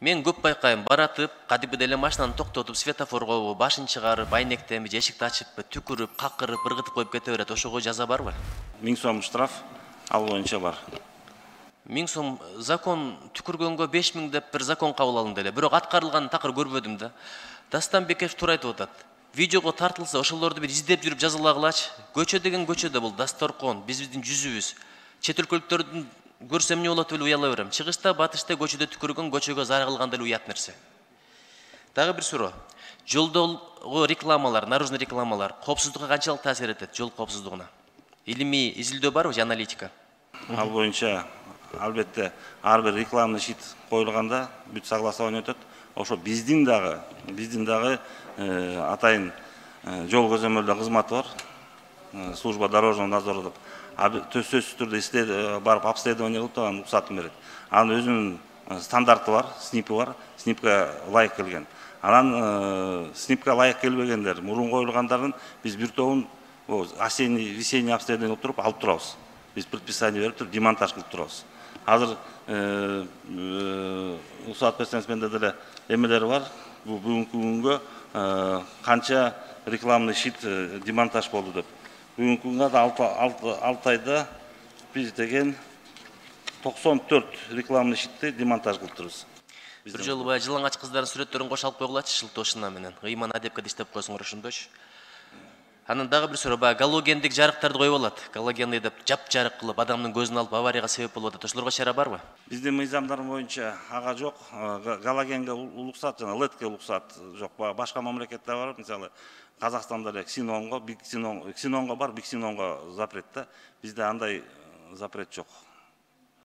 Мен көп байкайм, баратып, кадимиде эле машинаны токтотуп, светофорго башын чыгарып, айнектенби, эшикти ачып, түкүрүп, какырып, ыргытып коюп кете берет. Ошого жаза барбы? 1000 сом штраф ал боюнча бар. 1000 сом закон түкүргөнгө 5000 деп бир закон кабыл алынды эле. Бирок аткарылганын такыр көрбөдүм да. Дастан туура айтып атат. Видеого тартылса, ошолорду бир издеп жүрүп жазалагылачы. Көчө деген көчөдө бул Дасторкон, биздин жүзүбүз. Чет өлкөлүктөрдүн көрсөм эмне болот деп уяла берем. Чыгышта, батышта көчөдө түкүргөн, көчөгө зар кылган деле уят нерсе. Дагы бир суроо. Жолдогу рекламалар, наружный рекламалар коопсуздукка канчалык таасир этет, жол коопсуздугуна? Илимий изилдөө барбы, аналитика? Ал боюнча албетте ар бир рекламный щит коюлганда бүт согласование өтөт. Ошо биздин дагы атайын жол көзөмөлдөө кызматы бар. Служба дорожного надзора деп. Сөзсүз түрдө барып обследование кылып турган уруксатын берет. Анын өзүнүн стандарты бар, снипи бар, снипка ылайык келген. Анан снипка ылайык келбегендер, мурун коюлгандардын биз бир тобун осенний, весенний обследование кылып туруп алып турабыз. Биз предписание берип туруп демонтаж кылып турабыз. Азыр уруксат берсеңиз менде деле эмелер бар. Бүгүнкү күнгө канча рекламный щит демонтаж болду деп. Бүгүнкү күнгө 6 айда биз деген 94 рекламный щитти демонтаж кылыптырбыз. Бир жолу баягы жылаңач кыздардын сүрөттөрүн кошо алып койгулачы, шылтоо шына менен. Ыйман адепке иштеп койсоңор ошондойчу. Анан дагы бир суроо, баягы галогендик жарыктарды коюп алат. Галогенный деп жап-жарык кылып, адамдын көзүн алып аварияга себеп болуп атат. Ошолорго чара барбы? Биздин мыйзамдар боюнча ага жок. Галогенге уруксат жана ледке уруксат жок. Башка мамлекетте бар, мисалы Казакстанда эле ксенонго бар, биксенонго запрет да. Бизде андай запрет жок.